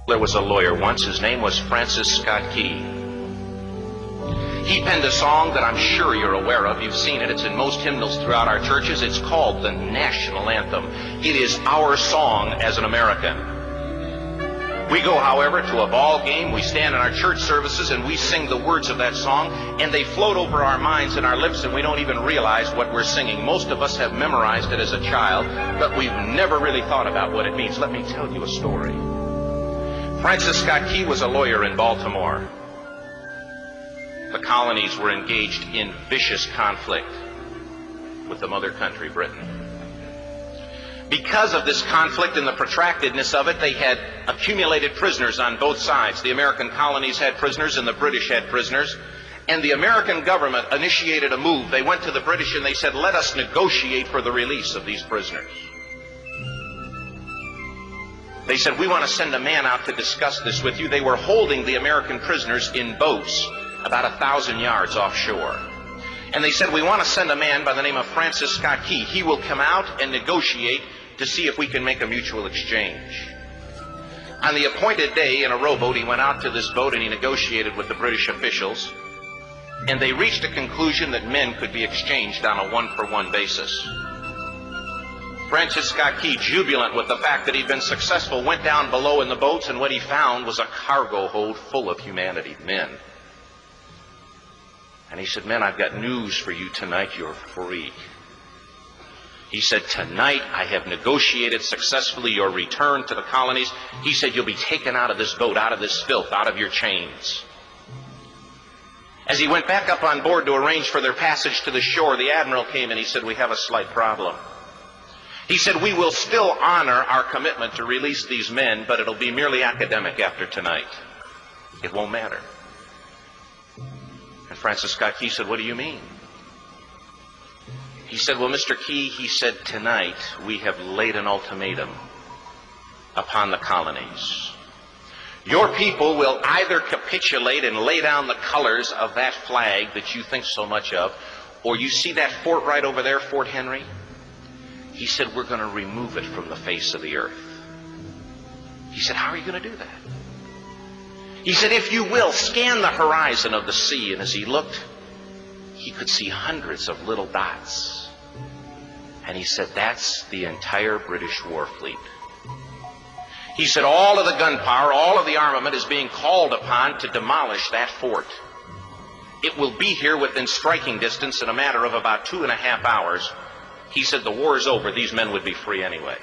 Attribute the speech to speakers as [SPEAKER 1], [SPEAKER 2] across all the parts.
[SPEAKER 1] There was a lawyer once. His name was Francis Scott Key. He penned a song that I'm sure you're aware of. You've seen it. It's in most hymnals throughout our churches. It's called the National Anthem. It is our song as an American. We go, however, to a ball game. We stand in our church services and we sing the words of that song, and they float over our minds and our lips, and we don't even realize what we're singing. Most of us have memorized it as a child, but we've never really thought about what it means. Let me tell you a story. Francis Scott Key was a lawyer in Baltimore. The colonies were engaged in vicious conflict with the mother country, Britain. Because of this conflict and the protractedness of it, they had accumulated prisoners on both sides. The American colonies had prisoners and the British had prisoners. And the American government initiated a move. They went to the British and they said, let us negotiate for the release of these prisoners. They said, we want to send a man out to discuss this with you. They were holding the American prisoners in boats about 1,000 yards offshore. And they said, we want to send a man by the name of Francis Scott Key. He will come out and negotiate to see if we can make a mutual exchange. On the appointed day, in a rowboat, he went out to this boat and he negotiated with the British officials. And they reached a conclusion that men could be exchanged on a one-for-one basis. Francis Scott Key, jubilant with the fact that he'd been successful, went down below in the boats, and what he found was a cargo hold full of humanity, men. And he said, men, I've got news for you tonight. You're free. He said, tonight I have negotiated successfully your return to the colonies. He said, you'll be taken out of this boat, out of this filth, out of your chains. As he went back up on board to arrange for their passage to the shore, the admiral came and he said, we have a slight problem. He said, we will still honor our commitment to release these men, but it'll be merely academic after tonight. It won't matter. And Francis Scott Key said, what do you mean? He said, well, Mr. Key, he said, tonight we have laid an ultimatum upon the colonies. Your people will either capitulate and lay down the colors of that flag that you think so much of, or you see that fort right over there, Fort Henry? He said, we're going to remove it from the face of the earth. He said, how are you going to do that? He said, if you will, scan the horizon of the sea. And as he looked, he could see hundreds of little dots. And he said, that's the entire British war fleet. He said, all of the gunpowder, all of the armament is being called upon to demolish that fort. It will be here within striking distance in a matter of about 2.5 hours. He said, the war is over. These men would be free anyway.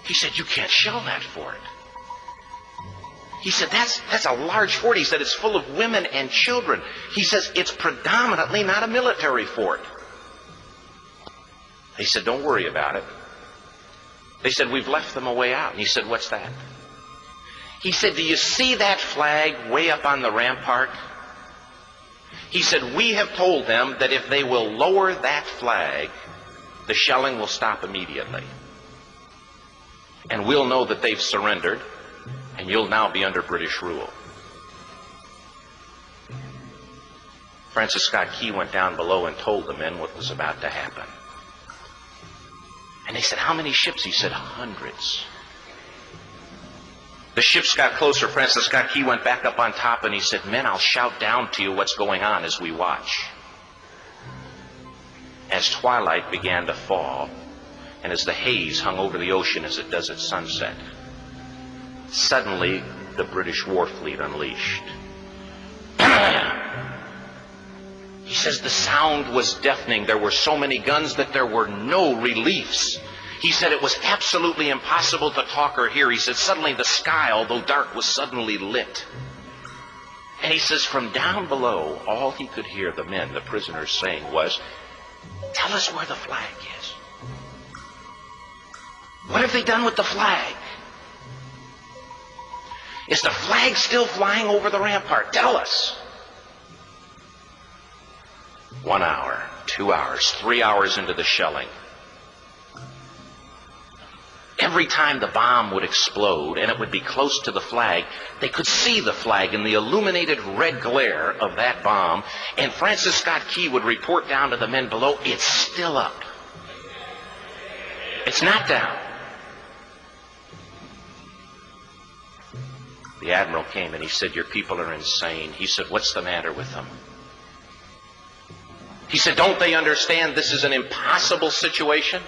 [SPEAKER 1] He said, you can't shell that fort. He said, that's a large fort. He said, it's full of women and children. He says, it's predominantly not a military fort. He said, don't worry about it. They said, we've left them a way out. And he said, what's that? He said, do you see that flag way up on the rampart? He said, we have told them that if they will lower that flag, the shelling will stop immediately. And we'll know that they've surrendered, and you'll now be under British rule. Francis Scott Key went down below and told the men what was about to happen. And they said, how many ships? He said, hundreds. The ships got closer. Francis Scott Key went back up on top and he said, men, I'll shout down to you what's going on as we watch. As twilight began to fall, and as the haze hung over the ocean as it does at sunset, suddenly the British war fleet unleashed. He says the sound was deafening. There were so many guns that there were no reliefs. He said it was absolutely impossible to talk or hear. He said suddenly the sky, although dark, was suddenly lit. And he says from down below, all he could hear the men, the prisoners, saying was, tell us where the flag is. What have they done with the flag? Is the flag still flying over the rampart? Tell us. 1 hour, 2 hours, 3 hours into the shelling, every time the bomb would explode and it would be close to the flag, they could see the flag in the illuminated red glare of that bomb, and Francis Scott Key would report down to the men below, it's still up. It's not down. The admiral came and he said, "Your people are insane." He said, "What's the matter with them?" He said, "Don't they understand this is an impossible situation?"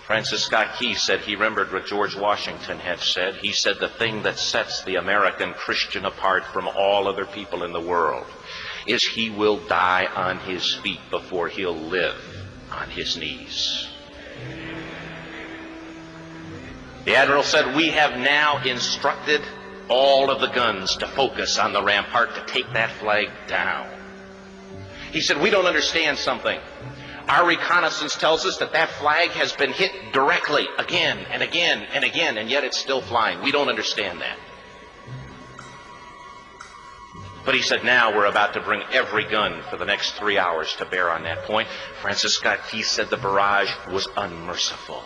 [SPEAKER 1] Francis Scott Key said he remembered what George Washington had said. He said, "The thing that sets the American Christian apart from all other people in the world is he will die on his feet before he'll live on his knees." The admiral said, "We have now instructed all of the guns to focus on the rampart to take that flag down." He said, "We don't understand something. Our reconnaissance tells us that that flag has been hit directly again and again and again, and yet it's still flying. We don't understand that." But he said, "Now we're about to bring every gun for the next 3 hours to bear on that point." Francis Scott Key said the barrage was unmerciful.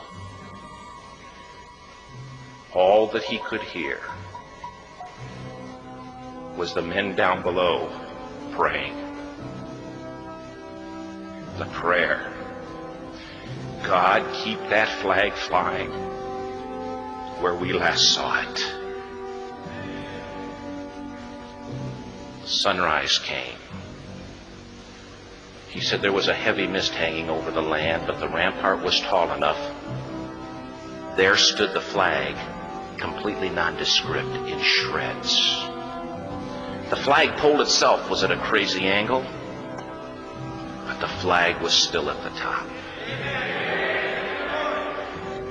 [SPEAKER 1] All that he could hear was the men down below praying. The prayer, "God, keep that flag flying where we last saw it." Sunrise came. He said there was a heavy mist hanging over the land, but the rampart was tall enough. There stood the flag, completely nondescript, in shreds. The flagpole itself was at a crazy angle, but the flag was still at the top.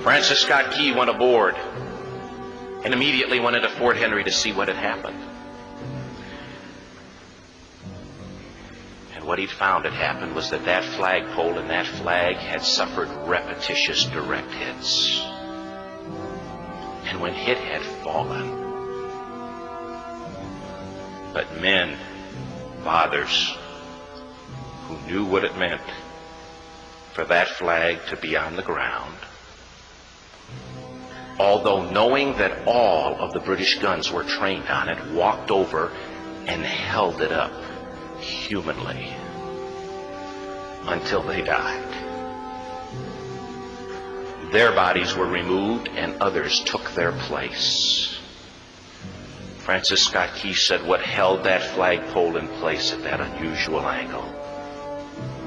[SPEAKER 1] Francis Scott Key went aboard and immediately went into Fort Henry to see what had happened. And what he'd found had happened was that that flagpole and that flag had suffered repetitious direct hits. And when it had fallen, but men, fathers, who knew what it meant for that flag to be on the ground, although knowing that all of the British guns were trained on it, walked over and held it up humanly until they died. Their bodies were removed and others took their place. Francis Scott Key said what held that flagpole in place at that unusual angle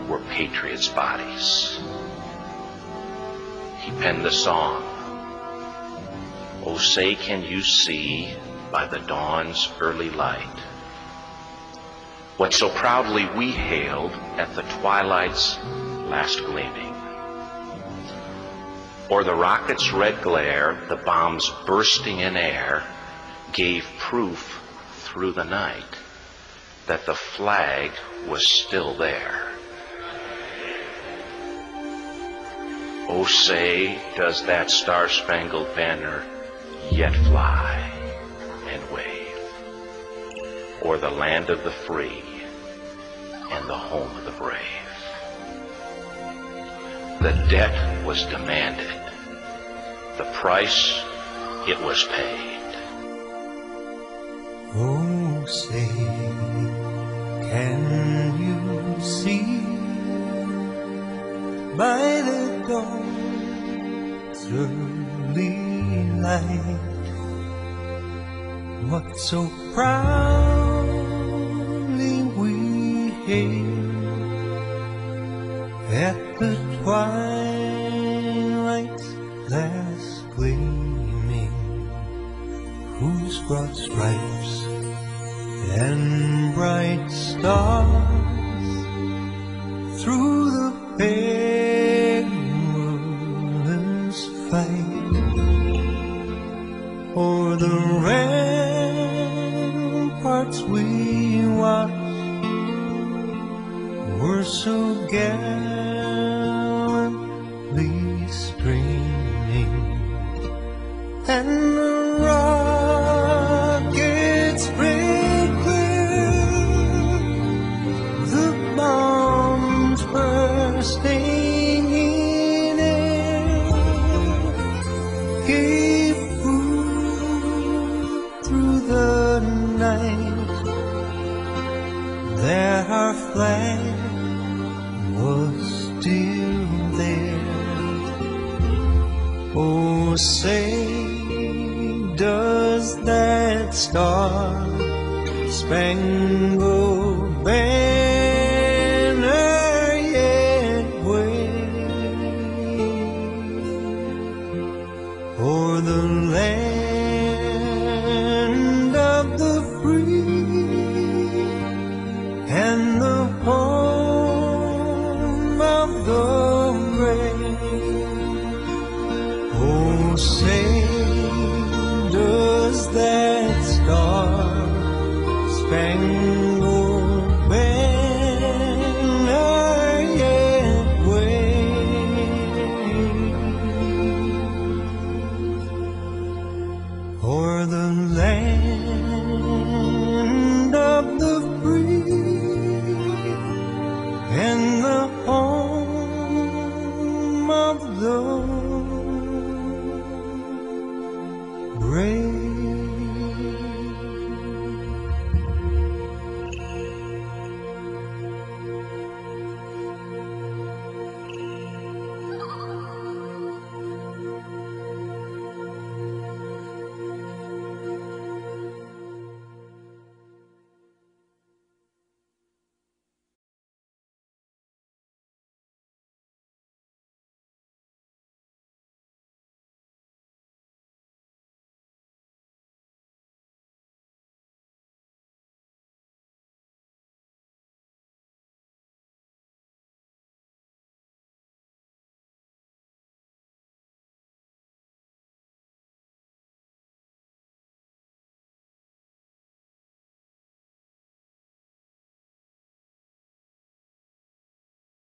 [SPEAKER 1] were patriots' bodies. He penned the song, "Oh, say can you see by the dawn's early light what so proudly we hailed at the twilight's last gleaming? Or the rocket's red glare, the bombs bursting in air, gave proof through the night that the flag was still there. Oh, say, does that Star-Spangled Banner yet fly and wave o'er the land of the free and the home of the brave?" The debt was demanded. The price, it was paid.
[SPEAKER 2] Oh, say, can you see by the dawn's early light what so proudly we hailed at the twilight's last gleaming, whose broad stripes and bright stars through the perilous fight o'er the ramparts we watched were so gallantly streaming, and the rockets spread clear, the bombs bursting in air gave proof through the night that our flag was still there. Oh, say, does Star-Spangled Banner yet waves o'er the land of the free and the